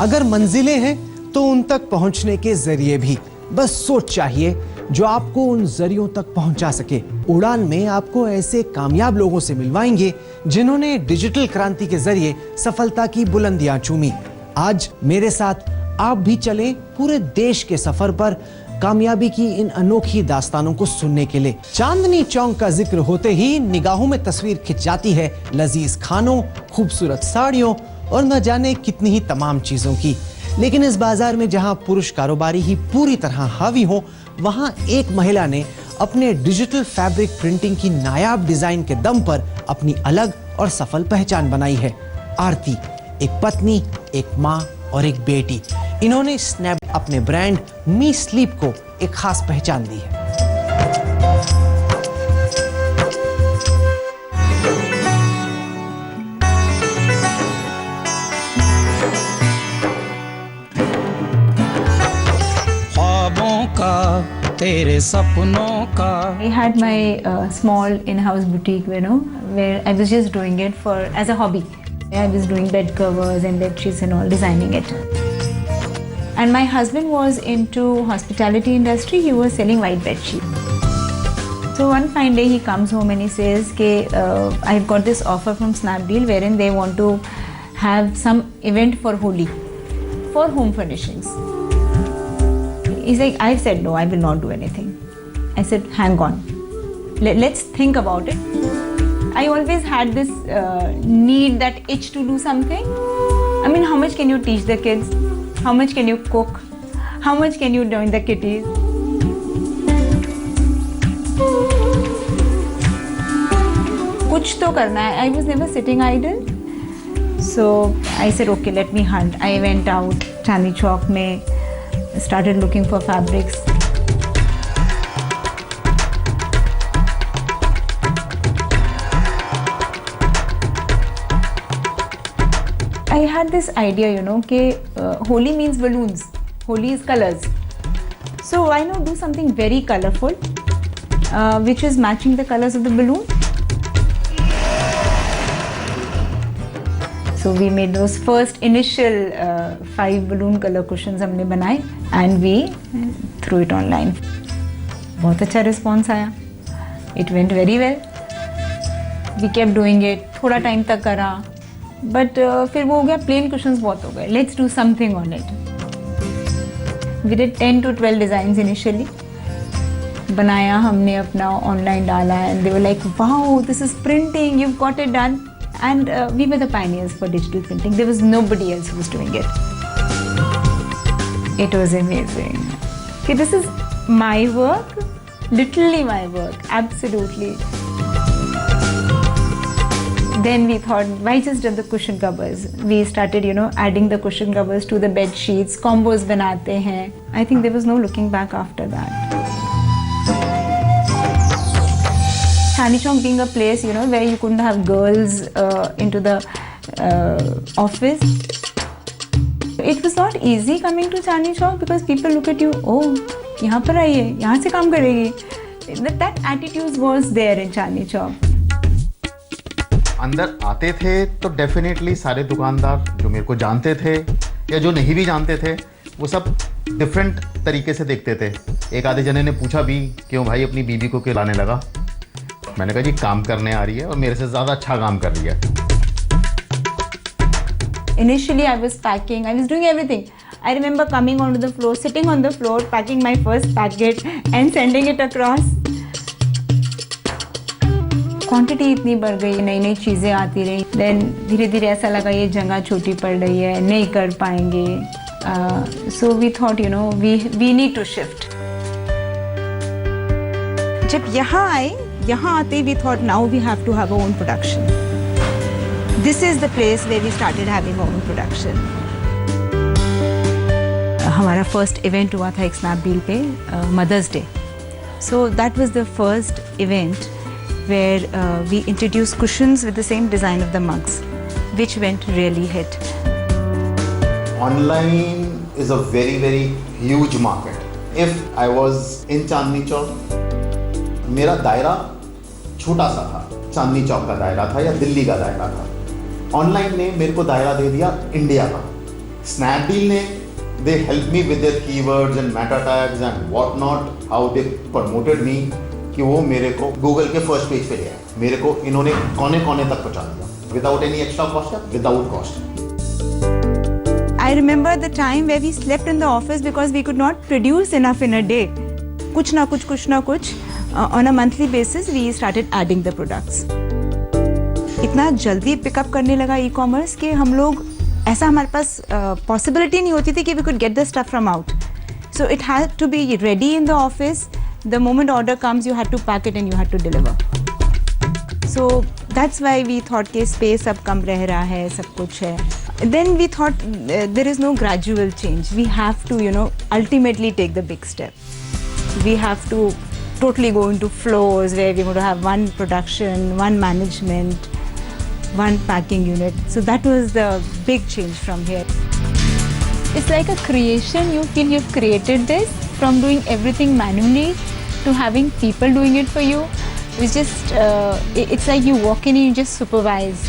अगर मंजिलें हैं तो उन तक पहुंचने के जरिए भी। बस सोच चाहिए जो आपको उन जरियों तक पहुंचा सके। उड़ान में आपको ऐसे कामयाब लोगों से मिलवाएंगे जिन्होंने डिजिटल क्रांति के जरिए सफलता की बुलंदियां चूमी। आज मेरे साथ आप भी चलें पूरे देश के सफर पर कामयाबी की इन अनोखी दास्तानों को सुनने के लिए। चांदनी चौक का जिक्र होते ही निगाहों में तस्वीर खिंच जाती है लजीज खानों, खूबसूरत साड़ियों और न जाने कितनी ही तमाम चीजों की। लेकिन इस बाजार में जहां पुरुष कारोबारी ही पूरी तरह हावी हो, वहां एक महिला ने अपने डिजिटल फैब्रिक प्रिंटिंग की नायाब डिजाइन के दम पर अपनी अलग और सफल पहचान बनाई है। आरती एक पत्नी, एक माँ और एक बेटी। इन्होंने स्नैप अपने ब्रांड मी स्लीप को एक खास पहचान दी है। ख्वाबों का, तेरे सपनों का। I had my small in-house boutique, where I was just doing it as a hobby. I was doing bed covers and bed sheets and all, designing it. And my husband was into hospitality industry. He was selling white bed sheets. So one fine day he comes home and he says, I've got this offer from Snapdeal wherein they want to have some event for Holi for home furnishings. He's like, I've said no, I will not do anything. I said, hang on, let's think about it. I always had this need, that itch to do something. I mean, how much can you teach the kids? How much can you cook? How much can you join the kitties? कुछ तो करना है. I was never sitting idle. So I said, okay, let me hunt. I went out, Chandni Chowk में, started looking for fabrics. I had this idea, that Holi means balloons. Holi is colors. So why not do something very colorful, which is matching the colors of the balloon? So we made those first initial 5 balloon color cushions हमने बनाए and we threw it online. बहुत अच्छा response आया. It went very well. We kept doing it. थोड़ा time तक करा. But फिर वो हो गया, plain cushions बहुत हो गए. Let's do something on it. We did 10 to 12 designs initially. बनाया हमने अपना online डाला and they were like, wow, this is printing, you've got it done. And we were the pioneers for digital printing. There was nobody else who was doing it. It was amazing. Okay, this is my work, literally my work, absolutely. Then we thought, why just do the cushion covers? We started, adding the cushion covers to the bed sheets, combos बनाते हैं. I think there was no looking back after that. Chandni Chowk being a place, where you couldn't have girls into the office. It was not easy coming to Chandni Chowk because people look at you, oh, यहाँ पर आई है, यहाँ से काम करेगी. That attitude was there in Chandni Chowk. अंदर आते थे तो डेफिनेटली सारे दुकानदार जो मेरे को जानते थे या जो नहीं भी जानते थे, वो सब डिफरेंट तरीके से देखते थे. एक आधे जने ने पूछा भी, क्यों भाई अपनी बीवी को क्यों लाने लगा? मैंने कहा जी काम करने आ रही है और मेरे से ज़्यादा अच्छा काम कर रही है. Initially I was packing, I was doing everything. I remember coming onto the floor, sitting on the floor, packing my first packet and sending it across. Quantity इतनी बढ़ गई, नई नई चीज़ें आती रही. देन धीरे धीरे ऐसा लगा ये जगह छोटी पड़ रही है, नहीं कर पाएंगे. So we thought we need to shift. जब यहाँ आते we thought now we have to have a own production. This is the place where we started having own production. हमारा फर्स्ट इवेंट हुआ था एक स्नैपडील पे, mother's day. So that was the first event where we introduced cushions with the same design of the mugs, which went really hit. Online is a very, very huge market. If I was in Chandni Chowk, मेरा दायरा छोटा सा था. चांदनी चौक का दायरा था या दिल्ली का दायरा था. ऑनलाइन ने मेरे को दायरा दे दिया इंडिया का. Snapdeal ने they helped me with their keywords and meta tags and what not, how they promoted me कि वो मेरे को Google के फर्स्ट पेज पे ले आए, मेरे को इन्होंने कोने कोने तक पहुंचा दिया without any extra cost, without cost. I remember the time where we slept in the office because we could not produce enough in a day. कुछ ना कुछ on a monthly basis we started adding the products. इतना जल्दी pickup करने लगा e-commerce कि हम लोग ऐसा हमारे पास पॉसिबिलिटी नहीं होती थी कि we could get the stuff from out. So it had to be ready in the office. The moment order comes, you had to pack it and you had to deliver. So that's why we thought कि space अब कम रह रहा है, सब कुछ है. Then we thought there is no gradual change. We have to, ultimately take the big step. We have to totally go into flows where we're going to have one production, one management, one packing unit. So that was the big change from here. It's like a creation. You feel you've created this from doing everything manually to having people doing it for you. It's just, it's like you walk in and you just supervise.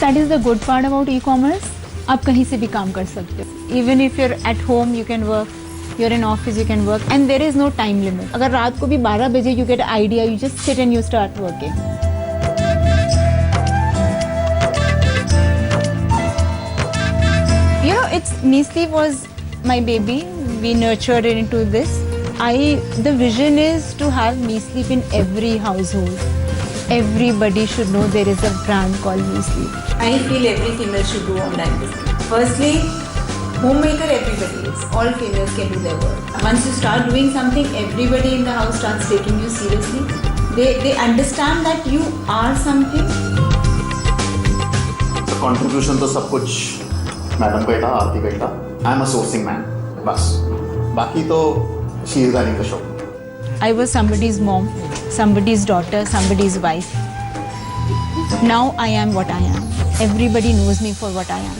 That is the good part about e-commerce. आप कहीं से भी काम कर सकते हो. Even if you're at home, you can work. You're in office, you can work. And there is no time limit. अगर रात को भी 12 बजे you get an idea, you just sit and you start working. It's Meesli was my baby. We nurtured it into this. The vision is to have Meesli in every household. Everybody should know there is a brand called Meesli. I feel every female should do online business. Firstly, homemaker everybody is. All females can do their work. Once you start doing something, everybody in the house starts taking you seriously. They understand that you are something. The contribution तो सब कुछ madam का था, आरती का था. I am a sourcing man. बस. बाकी तो she is running the show. I was somebody's mom, somebody's daughter, somebody's wife. Now I am what I am. Everybody knows me for what I am.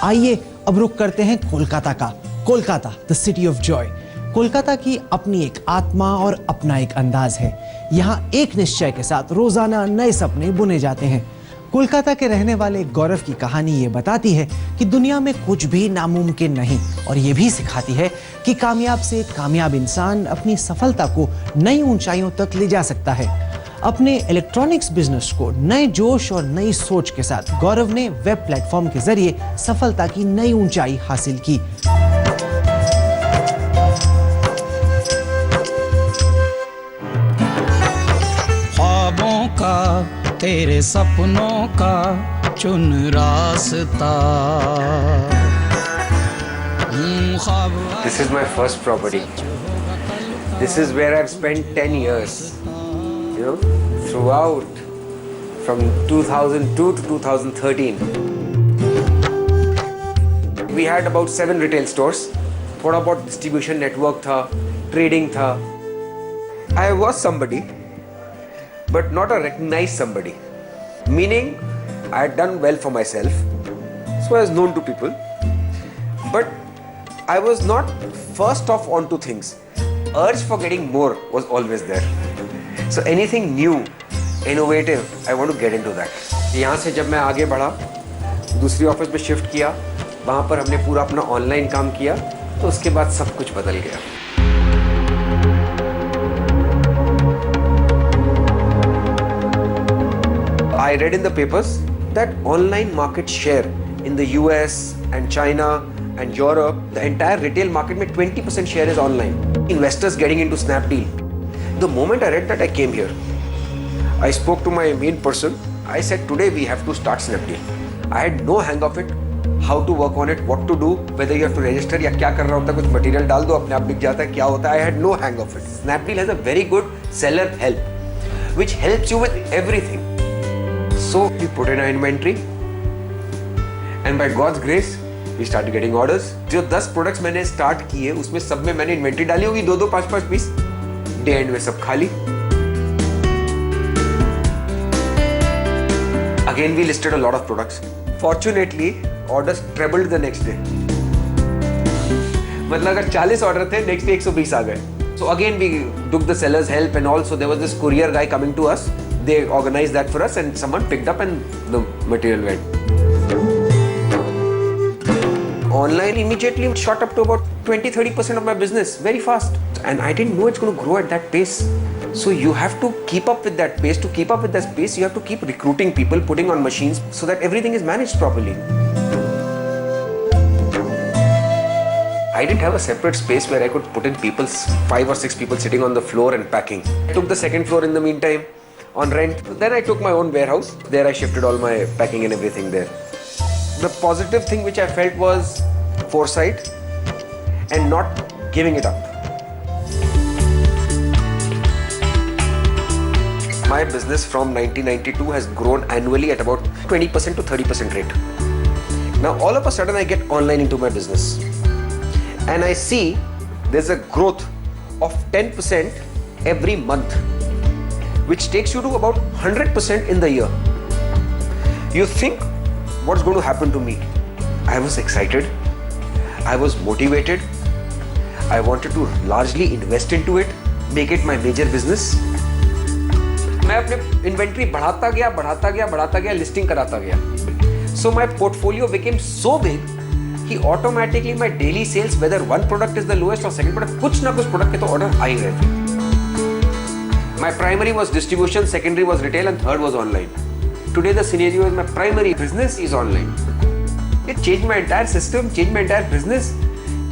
आइए अब रुक करते हैं कोलकाता का। Kolkata, the city of Joy. Kolkata की अपनी एक आत्मा और अपना एक अंदाज है। यहाँ एक निश्चय के साथ रोजाना नए सपने बुने जाते हैं। कोलकाता के रहने वाले गौरव की कहानी ये बताती है कि दुनिया में कुछ भी नामुमकिन नहीं, और ये भी सिखाती है कि कामयाब से कामयाब इंसान अपनी सफलता को नई ऊंचाइयों तक ले जा सकता है। अपने इलेक्ट्रॉनिक्स बिजनेस को नए जोश और नई सोच के साथ गौरव ने वेब प्लेटफॉर्म के जरिए सफलता की नई ऊंचाई हासिल की। ख्वाबों का, तेरे सपनों का चुन रास्ता। This is my first property. This is where I've spent 10 years. Throughout, from 2002 to 2013. We had about 7 retail stores. थोड़ा बहुत distribution network था, trading था. I was somebody, but not a recognized somebody. Meaning, I had done well for myself, so I was known to people. But I was not first off onto things. Urge for getting more was always there. So anything new, innovative, I want to get into that. यहाँ से जब मैं आगे बढ़ा, दूसरी office में shift किया, वहाँ पर हमने पूरा अपना ऑनलाइन काम किया, तो उसके बाद सब कुछ बदल गया। I read in the papers that online market share in the US and China and Europe, the entire retail market में 20% share is online. Investors getting into Snapdeal. The moment I read that, I came here. I spoke to my main person. I said, today we have to start Snapdeal. I had no hang of it, how to work on it, what to do, whether you have to register या क्या करना होता है, कुछ material डाल दो अपने आप बिक जाता है, क्या होता है. I had no hang of it. Snapdeal has a very good seller help, which helps you with everything. So we put in our inventory, and by God's grace, we started getting orders. जो 10 products मैंने start किए, उसमें सब में मैंने inventory डाली होगी 2-2, 5-5 piece. Day end में सब खाली. Again we listed a lot of products. Fortunately, orders trebled the next day. मतलब अगर 40 ऑर्डर थे, नेक्स्ट डे 120 आ गए. So again we took the seller's help, and also there was this courier guy coming to us. They organized that for us, and someone picked up and the material went. Online immediately shot up to about 20-30% of my business very fast, and I didn't know it's going to grow at that pace. So you have to keep up with that pace. To keep up with that pace, you have to keep recruiting people, putting on machines so that everything is managed properly. I didn't have a separate space where I could put in people, 5 or 6 people sitting on the floor and packing. I took the second floor in the meantime on rent. Then I took my own warehouse. There I shifted all my packing and everything there. The positive thing which I felt was foresight and not giving it up. My business from 1992 has grown annually at about 20% to 30% rate. Now all of a sudden I get online into my business. And I see there's a growth of 10% every month, which takes you to about 100% in the year. You think, what's going to happen to me? I was excited. I was motivated. I wanted to largely invest into it, make it my major business. मैं अपने inventory बढ़ाता गया, listing कराता गया. So my portfolio became so big कि automatically my daily sales, whether one product is the lowest or second product, कुछ ना कुछ product के तो order आ ही रहे थे. My primary was distribution, secondary was retail, and third was online. Today the scenario is my primary business is online. It changed my entire system, changed my entire business,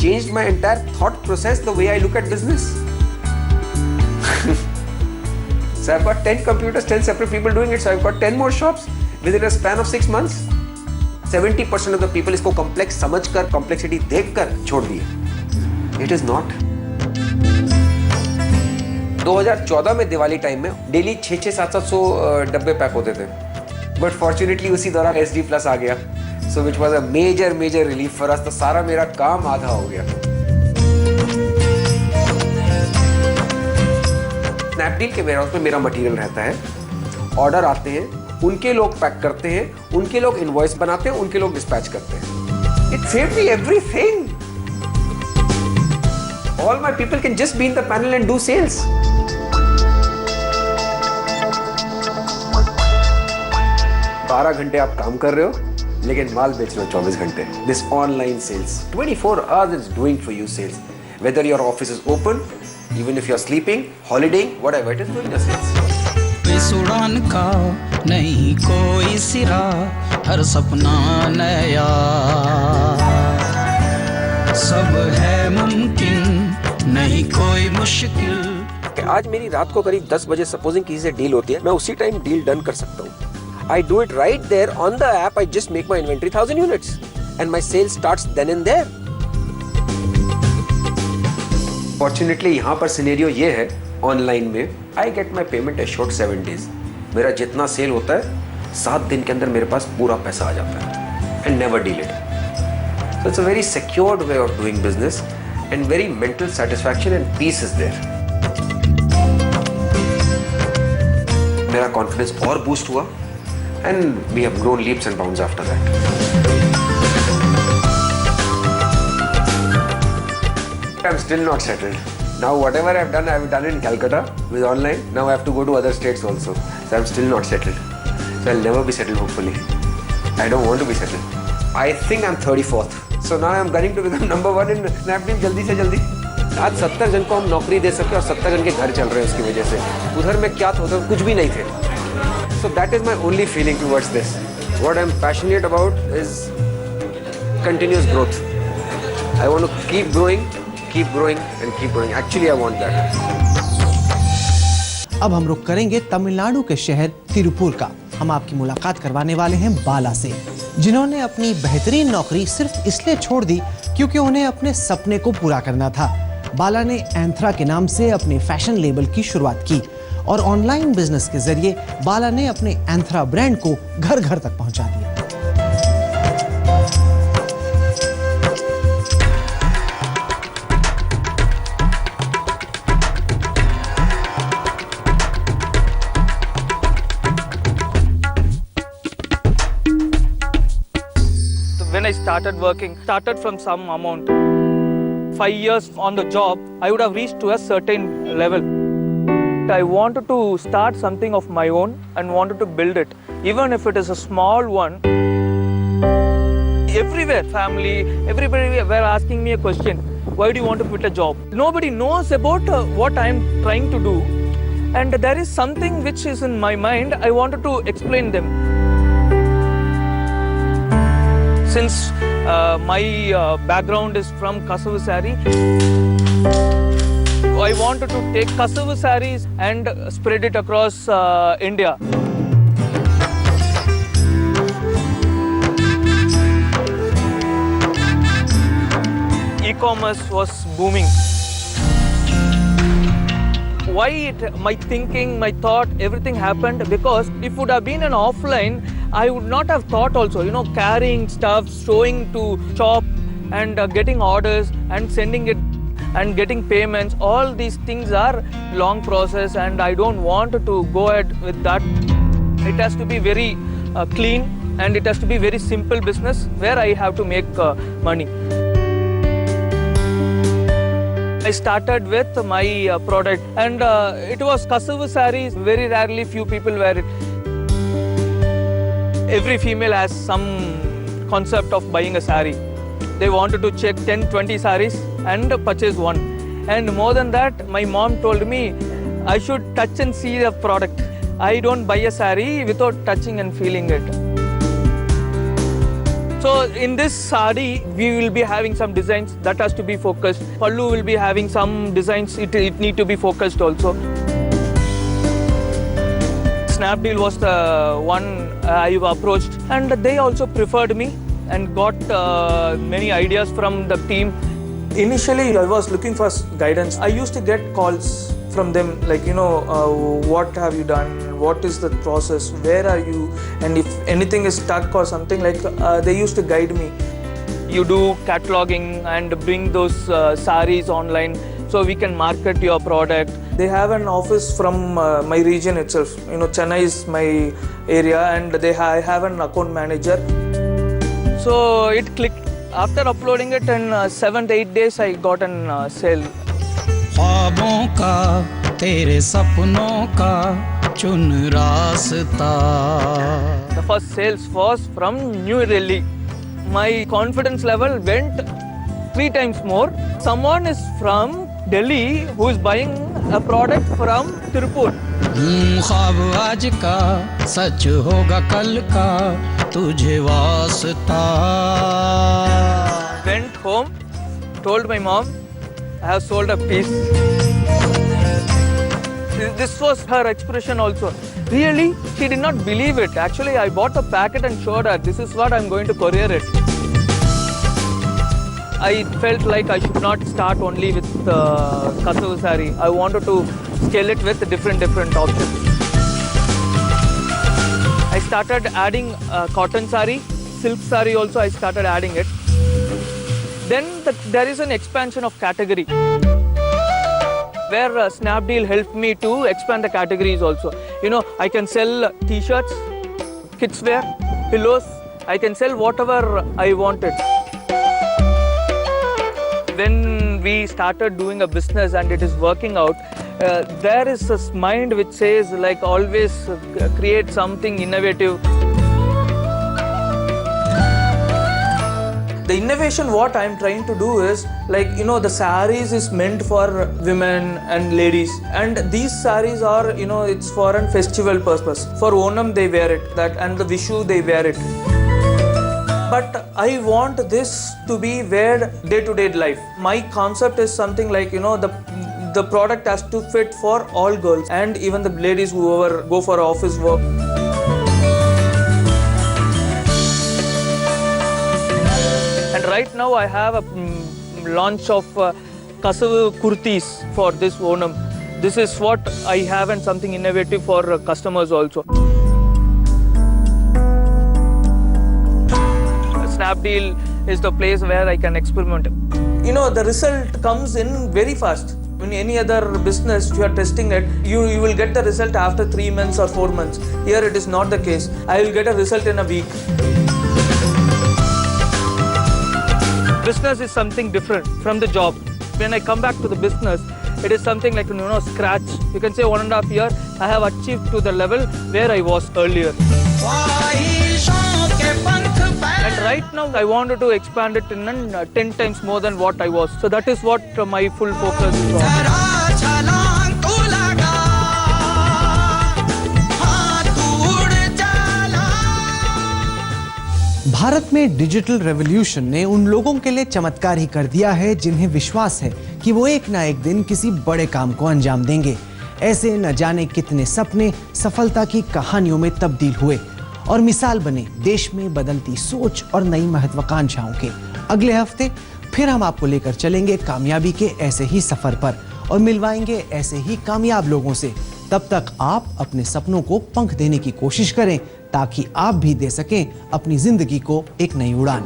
changed my entire thought process, the way I look at business. So I've got 10 computers, 10 separate people doing it. So I've got 10 more shops within a span of 6 months. 70% of the people इसको complex समझकर, complexity देखकर छोड़ दिए. It is not. 2014 में Diwali time में daily 600-700 डब्बे pack होते थे. But fortunately उसी दौरान SD Plus आ गया. So which was a major relief for us. तो सारा मेरा काम आधा हो गया. स्नैपडील के वेयरहाउस में मेरा मटेरियल रहता है. ऑर्डर आते हैं, उनके लोग पैक करते हैं, उनके लोग इनवॉइस बनाते हैं, उनके लोग डिस्पैच करते हैं. It saved me everything. All my people can just be in the panel and do sales. बारह घंटे आप काम कर रहे हो, लेकिन माल बेच रहे हो 24 घंटे. This online sales, 24 hours is doing for you sales. Whether your office is open, even if you're sleeping, holidaying, whatever, it is doing the sales. इस उड़ान का नहीं कोई सिरा, हर सपना नया, सब है मुमकिन, नहीं कोई मुश्किल. आज मेरी रात को करीब 10 बजे सपोजिंग किसी से डील होती है, मैं उसी टाइम डील डन कर सकता हूँ. I do it right there on the app. I just make my inventory 1000 units and my sale starts then and there. Fortunately यहाँ पर scenario ये है online में, I get my payment assured 7 days. मेरा जितना सेल होता है 7 दिन के अंदर मेरे पास पूरा पैसा आ जाता है and never delayed. So it's a very secured way of doing business and very mental satisfaction and peace is there. मेरा confidence और boost हुआ. And we have grown leaps and bounds after that. I'm still not settled. Now whatever I've done it in Calcutta with online. Now I have to go to other states also. So I'm still not settled. So I'll never be settled hopefully. I don't want to be settled. I think I'm 34th. So now I'm gunning to become number 1 in Snapdeal जल्दी से जल्दी. आज 70 जन को हम नौकरी दे सके और 70 जन के घर चल रहे हैं उसकी वजह से. उधर में क्या था, उधर कुछ भी नहीं थे. So that is my only feeling towards this. What I'm passionate about is continuous growth. I want to keep growing and keep growing. Actually, I want that. अब हम रुख करेंगे तमिलनाडु के शहर तिरुपुर का. हम आपकी मुलाकात करवाने वाले हैं बाला से, जिन्होंने अपनी बेहतरीन नौकरी सिर्फ इसलिए छोड़ दी क्योंकि उन्हें अपने सपने को पूरा करना था. बाला ने एंथ्रा के नाम से अपने फैशन लेबल की शुरुआत की और ऑनलाइन बिजनेस के जरिए बाला ने अपने एंथ्रा ब्रांड को घर घर तक पहुंचा दिया. When I started working, started from some amount. 5 years on the job, I would have reached to a certain level. I wanted to start something of my own and wanted to build it, even if it is a small one. Everywhere, family, everybody were asking me a question, why do you want to quit a job? Nobody knows about what I am trying to do, and there is something which is in my mind, I wanted to explain them. Since my background is from Kasavu Saree, I wanted to take Kasavu sarees and spread it across India. E-commerce was booming. Why my thinking, my thought, everything happened because if it would have been an offline, I would not have thought also, carrying stuff, showing to shop and getting orders and sending it and getting payments. All these things are long process and I don't want to go ahead with that. It has to be very clean and it has to be very simple business where I have to make money. I started with my product and it was Kasavu sarees. Very rarely few people wear it. Every female has some concept of buying a saree. They wanted to check 10-20 sarees and purchase one. And more than that, my mom told me I should touch and see the product. I don't buy a saree without touching and feeling it. So in this saree, we will be having some designs that has to be focused. Pallu will be having some designs, it need to be focused also. Snapdeal was the one I approached and they also preferred me and got many ideas from the team. Initially, I was looking for guidance. I used to get calls from them like, what have you done? What is the process? Where are you? And if anything is stuck or something like, they used to guide me. You do cataloging and bring those sarees online so we can market your product. They have an office from my region itself. Chennai is my area and I have an account manager. So it clicked. After uploading it in 7 to 8 days, I got an sale. ख्वाबों का तेरे सपनों का चुन रास्ता. The first sales was from New Delhi. My confidence level went 3 times more. Someone is from Delhi who is buying a product from Tirupur. ख्वाब आज का सच होगा कल का तुझे वास्ता. Went home, told my mom, I have sold a piece. This was her expression also. Really? She did not believe it. Actually, I bought a packet and showed her, this is what I'm going to courier it. I felt like I should not start only with Kasavu saree. I wanted to scale it with different options. I started adding cotton saree, silk saree also I started adding it. Then there is an expansion of category where Snapdeal helped me to expand the categories also. I can sell t-shirts, kids wear, pillows. I can sell whatever I wanted. When we started doing a business and it is working out, there is this mind which says like always create something innovative. The innovation what I am trying to do is like, the sarees is meant for women and ladies, and these sarees are, it's for a festival purpose. For Onam they wear it, and the Vishu they wear it. But I want this to be wear day-to-day life. My concept is something like, the product has to fit for all girls and even the ladies who ever go for office work. And right now I have a launch of Kasavu kurtis for this Onam. This is what I have and something innovative for customers also. Snapdeal is the place where I can experiment. The result comes in very fast. In any other business, if you are testing it, you will get the result after 3 months or 4 months. Here it is not the case. I will get a result in a week. business is something different from the job. When I come back to the business, it is something like, scratch. You can say 1.5 years, I have achieved to the level where I was earlier. And right now, I wanted to expand it in 10 times more than what I was. So that is what my full focus is on. Bharat में digital revolution ने उन लोगों के लिए चमत्कार ही कर दिया है जिन्हें विश्वास है कि वो एक ना एक दिन किसी बड़े काम को अंजाम देंगे। ऐसे न जाने कितने सपने सफलता की कहानियों में तब्दील हुए और मिसाल बने देश में बदलती सोच और नई महत्वाकांक्षाओं के। अगले हफ्ते फिर हम आपको लेकर चलेंगे कामयाबी के ऐसे ही सफर पर और मिलवाएंगे ऐसे ही कामयाब लोगों से। तब तक आप अपने सपनों को पंख देने की कोशिश करें ताकि आप भी दे सकें अपनी जिंदगी को एक नई उड़ान।